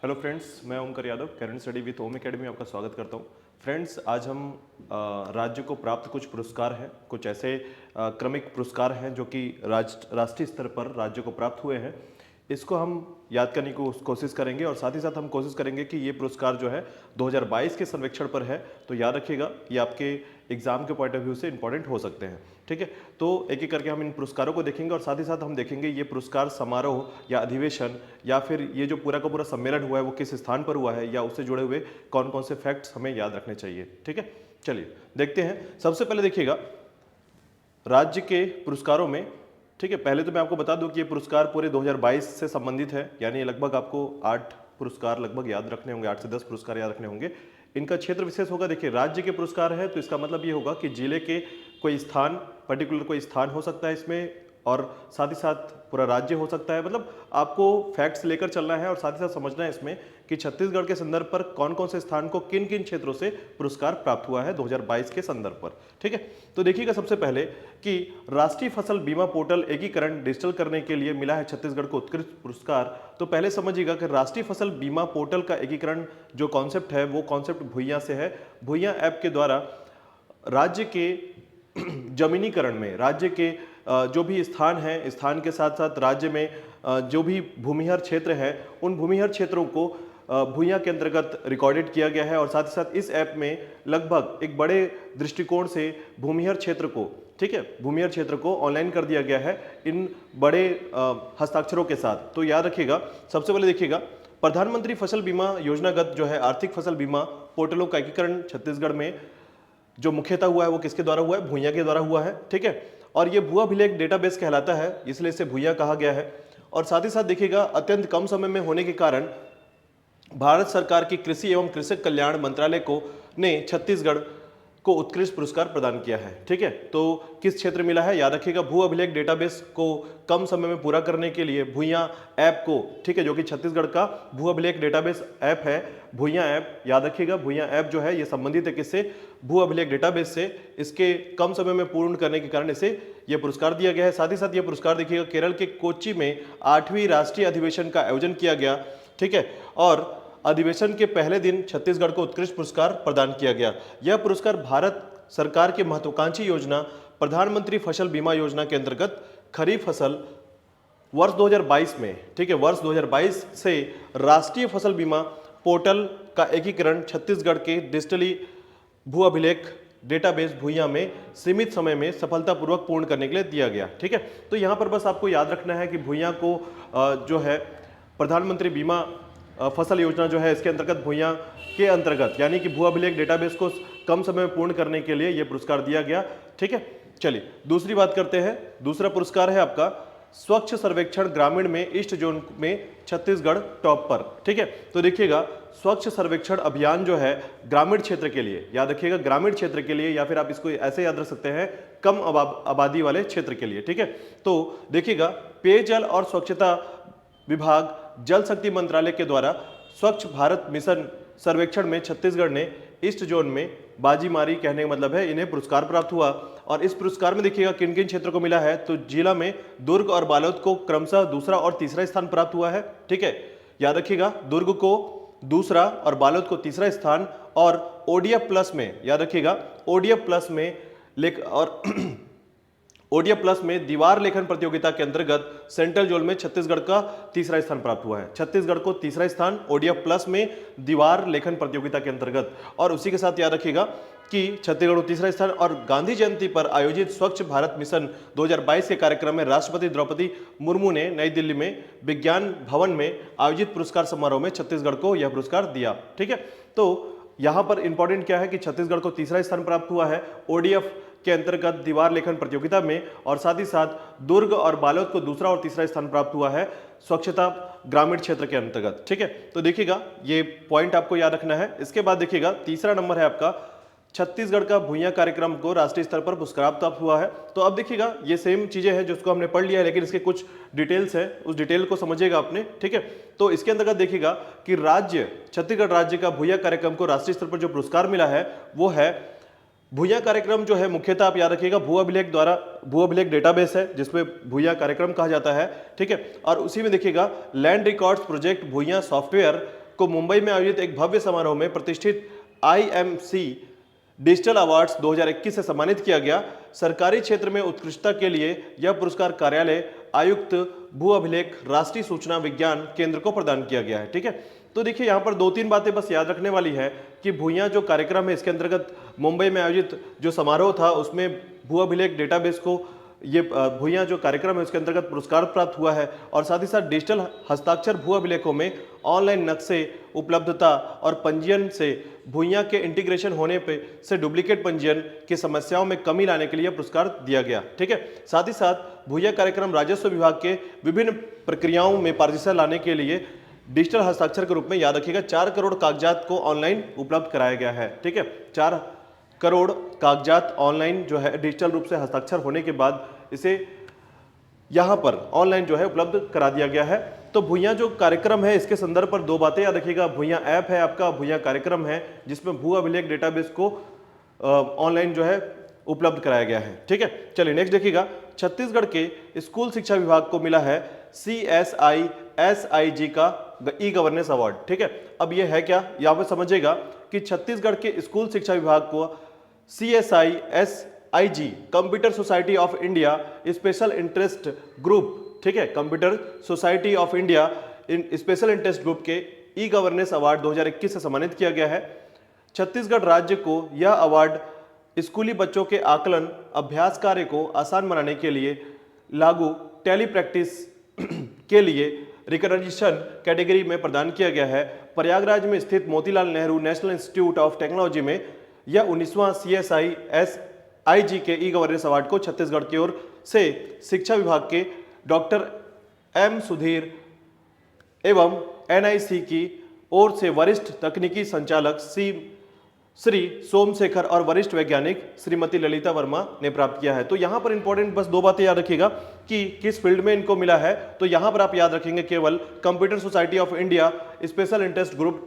Hello friends, मैं Omkar Yadav current study with Om academy में आपका स्वागत करता हूं। फ्रेंड्स, आज हम राज्य को प्राप्त कुछ पुरस्कार हैं, कुछ ऐसे क्रमिक पुरस्कार हैं जो कि राष्ट्रीय स्तर पर राज्य को प्राप्त हुए हैं। इसको हम याद करने की कोशिश करेंगे और साथ ही साथ हम कोशिश करेंगे कि ये पुरस्कार जो है 2022 के सर्वेक्षण पर है, तो याद रखिएगा ये आपके एग्जाम के पॉइंट ऑफ व्यू से इंपॉर्टेंट हो सकते हैं। ठीक है, तो एक एक करके हम इन पुरस्कारों को देखेंगे और साथ ही साथ हम देखेंगे ये पुरस्कार समारोह या अधिवेशन या फिर ये जो पूरा का पूरा सम्मेलन हुआ है वो किस स्थान पर हुआ है या उससे जुड़े हुए कौन कौन से फैक्ट्स हमें याद रखने चाहिए। ठीक है, चलिए देखते हैं। सबसे पहले देखिएगा राज्य के पुरस्कारों में। ठीक है, पहले तो मैं आपको बता दूं कि ये पुरस्कार पूरे 2022 से संबंधित है, यानी लगभग आपको 8 पुरस्कार लगभग याद रखने होंगे, 8 से 10 पुरस्कार याद रखने होंगे। इनका क्षेत्र विशेष होगा। देखिए, राज्य के पुरस्कार है तो इसका मतलब ये होगा कि जिले के कोई स्थान, पर्टिकुलर कोई स्थान हो सकता है इसमें, और साथ ही साथ पूरा राज्य हो सकता है। मतलब आपको फैक्ट्स लेकर चलना है और साथ ही साथ समझना है इसमें कि छत्तीसगढ़ के संदर्भ पर कौन कौन से स्थान को किन किन क्षेत्रों से पुरस्कार प्राप्त हुआ है 2022 के संदर्भ पर। ठीक है, तो देखिएगा सबसे पहले कि राष्ट्रीय फसल बीमा पोर्टल एकीकरण डिजिटल करने के लिए मिला है छत्तीसगढ़ को उत्कृष्ट पुरस्कार। तो पहले समझिएगा कि राष्ट्रीय फसल बीमा पोर्टल का एकीकरण जो कॉन्सेप्ट है वो कॉन्सेप्ट भुइयां से है। भुइयां ऐप के द्वारा राज्य के जमीनीकरण में, राज्य के जो भी स्थान है, स्थान के साथ साथ राज्य में जो भी भूमिहर क्षेत्र है, उन भूमिहर क्षेत्रों को भुइयां के अंतर्गत रिकॉर्डेड किया गया है। और साथ ही साथ इस ऐप में लगभग एक बड़े दृष्टिकोण से भूमिहर क्षेत्र को, ठीक है, भूमिहर क्षेत्र को ऑनलाइन कर दिया गया है इन बड़े हस्ताक्षरों के साथ। तो याद रखिएगा, सबसे पहले देखिएगा प्रधानमंत्री फसल बीमा योजनागत जो है आर्थिक फसल बीमा पोर्टलों का एकीकरण छत्तीसगढ़ में जो मुख्यतः हुआ है वो किसके द्वारा हुआ है? भुइयां के द्वारा हुआ है। ठीक है, और ये भू अभिलेख डेटाबेस कहलाता है, इसलिए इसे भुइयां कहा गया है। और साथ ही साथ देखिएगा अत्यंत कम समय में होने के कारण भारत सरकार की कृषि एवं कृषक कल्याण मंत्रालय को ने छत्तीसगढ़ को उत्कृष्ट पुरस्कार प्रदान किया है। ठीक है, तो किस क्षेत्र मिला है? याद रखिएगा भू अभिलेख डेटाबेस को कम समय में पूरा करने के लिए भुइयां ऐप को, ठीक है, जो कि छत्तीसगढ़ का भू अभिलेख डेटाबेस ऐप है, भुइयां ऐप। याद रखिएगा भुइयां ऐप जो है ये संबंधित है किससे? भू अभिलेख डेटाबेस से। इसके कम समय में पूर्ण करने के कारण इसे यह पुरस्कार दिया गया है। साथ ही साथ यह पुरस्कार देखिएगा केरल के कोच्चि में 8वीं राष्ट्रीय अधिवेशन का आयोजन किया गया। ठीक है, और अधिवेशन के पहले दिन छत्तीसगढ़ को उत्कृष्ट पुरस्कार प्रदान किया गया। यह पुरस्कार भारत सरकार की महत्वाकांक्षी योजना प्रधानमंत्री फसल बीमा योजना के अंतर्गत खरीफ फसल वर्ष 2022 में, ठीक है, वर्ष 2022 से राष्ट्रीय फसल बीमा पोर्टल का एकीकरण छत्तीसगढ़ के डिजिटली भू अभिलेख डेटाबेस भुइयां में सीमित समय में सफलतापूर्वक पूर्ण करने के लिए दिया गया। ठीक है, तो यहां पर बस आपको याद रखना है कि भुइयां को जो है प्रधानमंत्री बीमा फसल योजना जो है इसके अंतर्गत भुइयां के अंतर्गत, यानी कि भू अभिलेख डेटाबेस को कम समय में पूर्ण करने के लिए यह पुरस्कार दिया गया। ठीक है, चलिए दूसरी बात करते हैं। दूसरा पुरस्कार है आपका स्वच्छ सर्वेक्षण ग्रामीण में ईस्ट जोन में छत्तीसगढ़ टॉप पर। ठीक है, तो देखिएगा स्वच्छ सर्वेक्षण अभियान जो है ग्रामीण क्षेत्र के लिए, याद रखिएगा ग्रामीण क्षेत्र के लिए, या फिर आप इसको ऐसे याद रख सकते हैं कम आबादी वाले क्षेत्र के लिए। ठीक है, तो देखिएगा पेयजल और स्वच्छता विभाग जल शक्ति मंत्रालय के द्वारा स्वच्छ भारत मिशन सर्वेक्षण में छत्तीसगढ़ ने ईस्ट जोन में बाजी मारी, कहने का मतलब है इन्हें पुरस्कार प्राप्त हुआ। और इस पुरस्कार में देखिएगा किन किन क्षेत्रों को मिला है, तो जिला में दुर्ग और बालोद को क्रमशः दूसरा और तीसरा स्थान प्राप्त हुआ है। ठीक है, याद रखिएगा दुर्ग को दूसरा और बालोद को तीसरा स्थान, और ओडीएफ प्लस में, याद रखिएगा ओडीएफ प्लस में ओडीएफ प्लस में दीवार लेखन प्रतियोगिता के अंतर्गत सेंट्रल जोन में छत्तीसगढ़ का तीसरा स्थान प्राप्त हुआ है। छत्तीसगढ़ को तीसरा स्थान ओडीएफ प्लस में दीवार लेखन प्रतियोगिता के अंतर्गत। और उसी के साथ याद रखिएगा कि छत्तीसगढ़ को तीसरा स्थान। और गांधी जयंती पर आयोजित स्वच्छ भारत मिशन 2022 के कार्यक्रम में राष्ट्रपति द्रौपदी मुर्मू ने नई दिल्ली में विज्ञान भवन में आयोजित पुरस्कार समारोह में छत्तीसगढ़ को यह पुरस्कार दिया। ठीक है, तो यहां पर इंपॉर्टेंट क्या है कि छत्तीसगढ़ को तीसरा स्थान प्राप्त हुआ है ओडीएफ के अंतर्गत दीवार लेखन प्रतियोगिता में, और साथ ही साथ दुर्ग और बालोद को दूसरा और तीसरा स्थान प्राप्त हुआ है स्वच्छता ग्रामीण क्षेत्र के अंतर्गत। ठीक है, तो देखिएगा ये पॉइंट आपको याद रखना है। इसके बाद देखिएगा तीसरा नंबर है आपका छत्तीसगढ़ का भुइयां कार्यक्रम को राष्ट्रीय स्तर पर पुरस्कार प्राप्त हुआ है। तो अब देखिएगा ये सेम चीजें हैं जिसको हमने पढ़ लिया है, लेकिन इसके कुछ डिटेल्स है, उस डिटेल को समझिएगा आपने। ठीक है, तो इसके अंतर्गत देखिएगा कि छत्तीसगढ़ राज्य का भुइयां कार्यक्रम को राष्ट्रीय स्तर पर जो पुरस्कार मिला है वो है भुइयां कार्यक्रम जो है मुख्यतः आप याद रखिएगा भू अभिलेख डेटाबेस है जिसमें भुइयां कार्यक्रम कहा जाता है। ठीक है, और उसी में देखिएगा land records project Bhuiyan software को मुंबई में आयोजित एक भव्य समारोह में प्रतिष्ठित IMC डिजिटल अवार्ड्स 2021 से सम्मानित किया गया। सरकारी क्षेत्र में उत्कृष्टता के लिए यह पुरस्कार कार्यालय आयुक्त भू अभिलेख राष्ट्रीय सूचना विज्ञान केंद्र को प्रदान किया गया है। ठीक है, तो देखिए यहाँ पर 2-3 बातें बस याद रखने वाली है कि भूया जो कार्यक्रम है इसके अंतर्गत मुंबई में आयोजित जो समारोह था उसमें भू अभिलेख डेटाबेस को ये भूया जो कार्यक्रम है उसके अंतर्गत पुरस्कार प्राप्त हुआ है। और साथ ही साथ डिजिटल हस्ताक्षर भू अभिलेखों में ऑनलाइन नक्शे उपलब्धता और पंजीयन से भूया के इंटीग्रेशन होने पे से डुप्लीकेट पंजीयन की समस्याओं में कमी लाने के लिए पुरस्कार दिया गया। ठीक है, साथ ही साथ भूया कार्यक्रम राजस्व विभाग के विभिन्न प्रक्रियाओं में पारदर्शिता लाने के लिए डिजिटल हस्ताक्षर के रूप में याद रखिएगा 4 करोड़ कागजात को ऑनलाइन उपलब्ध कराया गया है। ठीक है, 4 करोड़ कागजात ऑनलाइन जो है डिजिटल रूप से हस्ताक्षर होने के बाद इसे यहाँ पर ऑनलाइन जो है उपलब्ध करा दिया गया है। तो भूया जो कार्यक्रम है इसके संदर्भ पर 2 बातें याद रखिएगा। भूया ऐप है आपका, भूया कार्यक्रम है जिसमें भू अभिलेख डेटाबेस को ऑनलाइन जो है उपलब्ध कराया गया है। ठीक है, चलिए नेक्स्ट देखिएगा। छत्तीसगढ़ के स्कूल शिक्षा विभाग को मिला है CSI SIG का ई गवर्नेंस अवार्ड। ठीक है, अब ये है क्या, यहाँ पे समझिएगा कि छत्तीसगढ़ के स्कूल शिक्षा विभाग को CSI SIG computer society of India special interest group, ठीक है, computer society of India special interest group के ई गवर्नेंस अवार्ड 2021 से सम्मानित किया गया है। छत्तीसगढ़ राज्य को यह अवार्ड स्कूली बच्चों के आकलन अभ्यास कार्य को आसान बनाने के लिए लागू टेली प्रैक्टिस के लिए रिकग्निशन कैटेगरी में प्रदान किया गया है। प्रयागराज में स्थित Motilal Nehru national institute of technology में यह 19वां CSI SIG के ई गवर्नेंस अवार्ड को छत्तीसगढ़ की ओर से शिक्षा विभाग के डॉक्टर M सुधीर एवं NIC की ओर से वरिष्ठ तकनीकी संचालक श्री सोमशेखर और वरिष्ठ वैज्ञानिक श्रीमती ललिता वर्मा ने प्राप्त किया है। तो यहाँ पर इंपॉर्टेंट बस 2 बातें याद रखिएगा कि किस फील्ड में इनको मिला है। तो यहाँ पर आप याद रखेंगे केवल computer society of India special interest group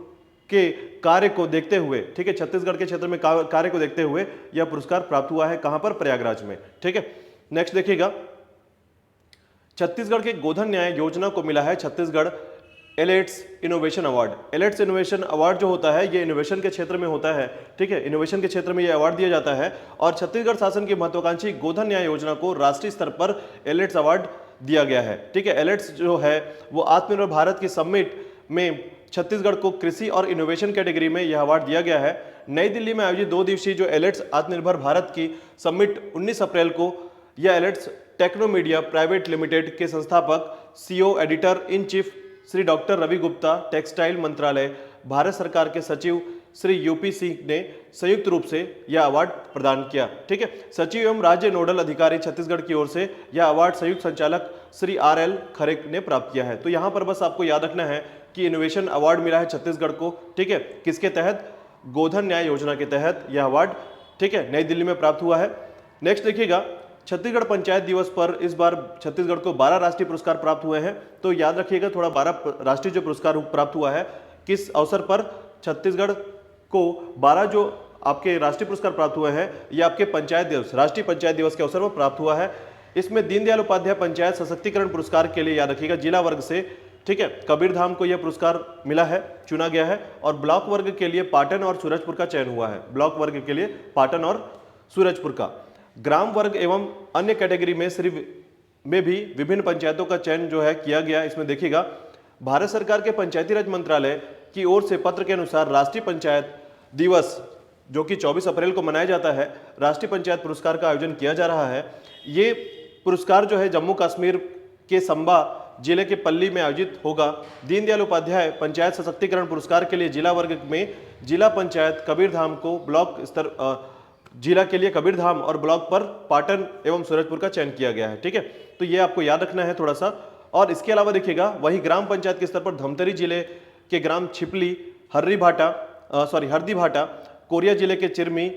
के कार्य को देखते हुए, ठीक है, छत्तीसगढ़ के क्षेत्र में कार्य को देखते हुए यह पुरस्कार प्राप्त हुआ है। कहां पर? प्रयागराज में। ठीक है, नेक्स्ट देखिएगा। छत्तीसगढ़ के गोधन न्याय योजना को मिला है Chhattisgarh Elets innovation award. Elets innovation award जो होता है ये इनोवेशन के क्षेत्र में होता है। ठीक है, इनोवेशन के क्षेत्र में ये अवार्ड दिया जाता है और छत्तीसगढ़ शासन की महत्वाकांक्षी गोधन न्याय योजना को राष्ट्रीय स्तर पर एलेट्स अवार्ड दिया गया है। ठीक है, एलेट्स जो है वो आत्मनिर्भर भारत की समिट में छत्तीसगढ़ को कृषि और इनोवेशन कैटेगरी में यह अवार्ड दिया गया है। नई दिल्ली में आयोजित 2 दिवसीय जो एलेट्स आत्मनिर्भर भारत की समिट 19 अप्रैल को यह एलेट्स टेक्नोमीडिया प्राइवेट लिमिटेड के संस्थापक CEO editor in chief Shri doctor Ravi Gupta, textile मंत्रालय, भारत सरकार के सचिव श्री UP सिंह ने संयुक्त रूप से यह अवार्ड प्रदान किया। ठीक है, सचिव एवं राज्य नोडल अधिकारी छत्तीसगढ़ की ओर से यह अवार्ड संयुक्त संचालक श्री RL खरे ने प्राप्त किया है। तो यहाँ पर बस आपको याद रखना है कि इनोवेशन अवार्ड मिला है छत्तीसगढ़ को। ठीक है, किसके तहत? गोधन न्याय योजना के तहत यह अवार्ड, ठीक है, नई दिल्ली में प्राप्त हुआ है। नेक्स्ट देखिएगा, छत्तीसगढ़ पंचायत दिवस पर इस बार छत्तीसगढ़ को 12 राष्ट्रीय पुरस्कार प्राप्त हुए हैं। तो याद रखिएगा थोड़ा 12 राष्ट्रीय जो पुरस्कार प्राप्त हुआ है किस अवसर पर छत्तीसगढ़ को 12 जो आपके राष्ट्रीय पुरस्कार प्राप्त हुए हैं ये आपके पंचायत दिवस, राष्ट्रीय पंचायत दिवस के अवसर पर प्राप्त हुआ है। इसमें दीनदयाल उपाध्याय पंचायत सशक्तिकरण पुरस्कार के लिए याद रखिएगा जिला वर्ग से, ठीक है, कबीरधाम को यह पुरस्कार मिला है, चुना गया है। और ब्लॉक वर्ग के लिए पाटन और सूरजपुर का चयन हुआ है। ब्लॉक वर्ग के लिए पाटन और सूरजपुर का। ग्राम वर्ग एवं अन्य कैटेगरी में सिर्फ में भी विभिन्न पंचायतों का चयन जो है किया गया। इसमें देखिएगा भारत सरकार के पंचायती राज मंत्रालय की ओर से पत्र के अनुसार राष्ट्रीय पंचायत दिवस जो कि 24 अप्रैल को मनाया जाता है, राष्ट्रीय पंचायत पुरस्कार का आयोजन किया जा रहा है। ये पुरस्कार जो है जम्मू कश्मीर के संबा जिले के पल्ली में आयोजित होगा। दीनदयाल उपाध्याय पंचायत सशक्तिकरण पुरस्कार के लिए जिला वर्ग में जिला पंचायत कबीरधाम को, ब्लॉक स्तर जिला के लिए कबीरधाम और ब्लॉक पर पाटन एवं सूरजपुर का चयन किया गया है। ठीक है, तो ये आपको याद रखना है थोड़ा सा। और इसके अलावा देखिएगा वही ग्राम पंचायत के स्तर पर धमतरी जिले के ग्राम छिपली, हर्दी भाटा, कोरिया जिले के चिरमी,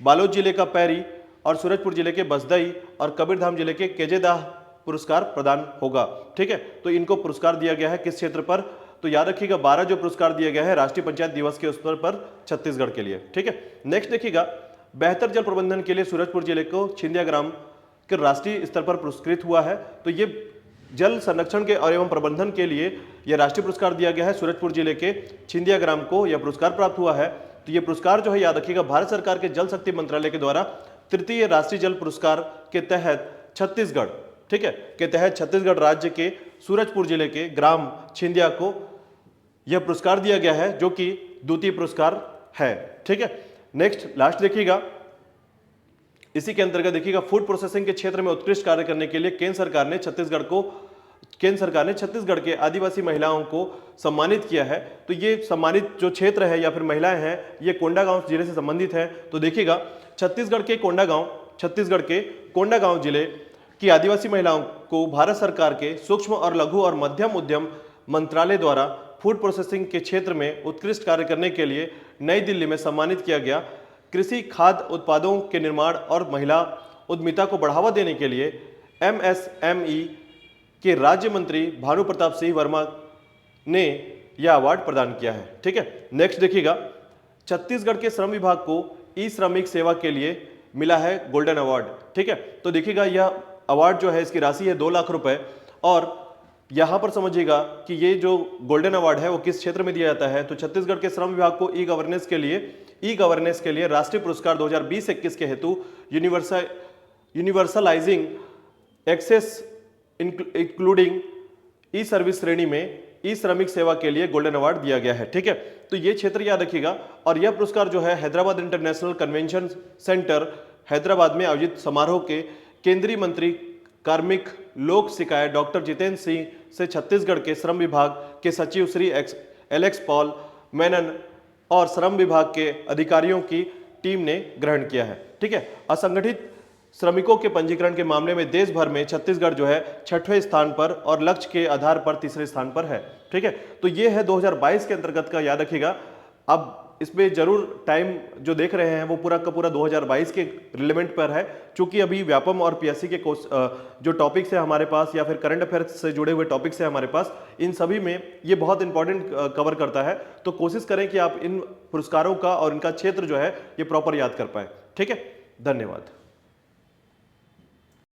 बालोद जिले का पैरी और सूरजपुर जिले के बसदई और कबीरधाम जिले के केजेदाह पुरस्कार प्रदान होगा। ठीक है, तो इनको पुरस्कार दिया गया है किस क्षेत्र पर? तो याद रखिएगा 12 जो पुरस्कार दिया गया है राष्ट्रीय पंचायत दिवस के स्तर पर छत्तीसगढ़ के लिए। ठीक है, नेक्स्ट देखिएगा, बेहतर जल प्रबंधन के लिए सूरजपुर जिले को छिंदिया ग्राम के राष्ट्रीय स्तर पर पुरस्कृत हुआ है। तो ये जल संरक्षण के और एवं प्रबंधन के लिए यह राष्ट्रीय पुरस्कार दिया गया है। सूरजपुर जिले के छिंदिया ग्राम को यह पुरस्कार प्राप्त हुआ है। तो यह पुरस्कार जो है याद रखिएगा भारत सरकार के जल शक्ति मंत्रालय के द्वारा तृतीय राष्ट्रीय जल पुरस्कार के तहत छत्तीसगढ़, ठीक है, के तहत छत्तीसगढ़ राज्य के सूरजपुर जिले के ग्राम छिंदिया को यह पुरस्कार दिया गया है, जो कि द्वितीय पुरस्कार है। ठीक है, नेक्स्ट लास्ट देखिएगा, इसी के अंतर्गत देखिएगा फूड प्रोसेसिंग के क्षेत्र में उत्कृष्ट कार्य करने के लिए केंद्र सरकार ने छत्तीसगढ़ के आदिवासी महिलाओं को सम्मानित किया है। तो ये सम्मानित जो क्षेत्र है या फिर महिलाएं हैं, ये कोंडागांव जिले से संबंधित है। तो देखिएगा छत्तीसगढ़ के कोंडागांव जिले की आदिवासी महिलाओं को भारत सरकार के सूक्ष्म और लघु और मध्यम उद्यम मंत्रालय द्वारा फूड प्रोसेसिंग के क्षेत्र में उत्कृष्ट कार्य करने के लिए नई दिल्ली में सम्मानित किया गया। कृषि खाद्य उत्पादों के निर्माण और महिला उद्यमिता को बढ़ावा देने के लिए MSME के राज्य मंत्री भानु प्रताप सिंह वर्मा ने यह अवार्ड प्रदान किया है। ठीक है, नेक्स्ट देखिएगा, छत्तीसगढ़ के श्रम विभाग को ई श्रमिक सेवा के लिए मिला है गोल्डन अवार्ड। ठीक है, तो देखिएगा यह अवार्ड जो है इसकी राशि है 2 लाख रुपए, और यहां पर समझिएगा कि ये जो गोल्डन अवार्ड है वो किस क्षेत्र में दिया जाता है। तो छत्तीसगढ़ के श्रम विभाग को ई गवर्नेंस के लिए राष्ट्रीय पुरस्कार 2020-21 के हेतु यूनिवर्सलाइजिंग एक्सेस इंक्लूडिंग ई सर्विस श्रेणी में ई श्रमिक सेवा के लिए गोल्डन अवार्ड दिया गया है। ठीक है, तो ये क्षेत्र याद रखिएगा। और यह पुरस्कार जो है Hyderabad international convention centre Hyderabad में आयोजित समारोह के केंद्रीय मंत्री कार्मिक लोक शिकायत डॉक्टर जितेंद्र सिंह से छत्तीसगढ़ के श्रम विभाग के सचिव श्री एलेक्स पॉल मेनन और श्रम विभाग के अधिकारियों की टीम ने ग्रहण किया है। ठीक है, असंगठित श्रमिकों के पंजीकरण के मामले में देश भर में छत्तीसगढ़ जो है 6वें स्थान पर और लक्ष्य के आधार पर 3रे स्थान पर है। ठीक है, तो ये है 2022 के अंतर्गत का, याद रखिएगा। अब इसमें जरूर टाइम जो देख रहे हैं वो पूरा का पूरा 2022 के रिलेवेंट पर है, क्योंकि अभी व्यापम और पीएससी के जो टॉपिक्स है हमारे पास या फिर करंट अफेयर्स से जुड़े हुए टॉपिक्स है हमारे पास, इन सभी में ये बहुत इंपॉर्टेंट कवर करता है। तो कोशिश करें कि आप इन पुरस्कारों का और इनका क्षेत्र जो है ये प्रॉपर याद कर पाए। ठीक है, धन्यवाद।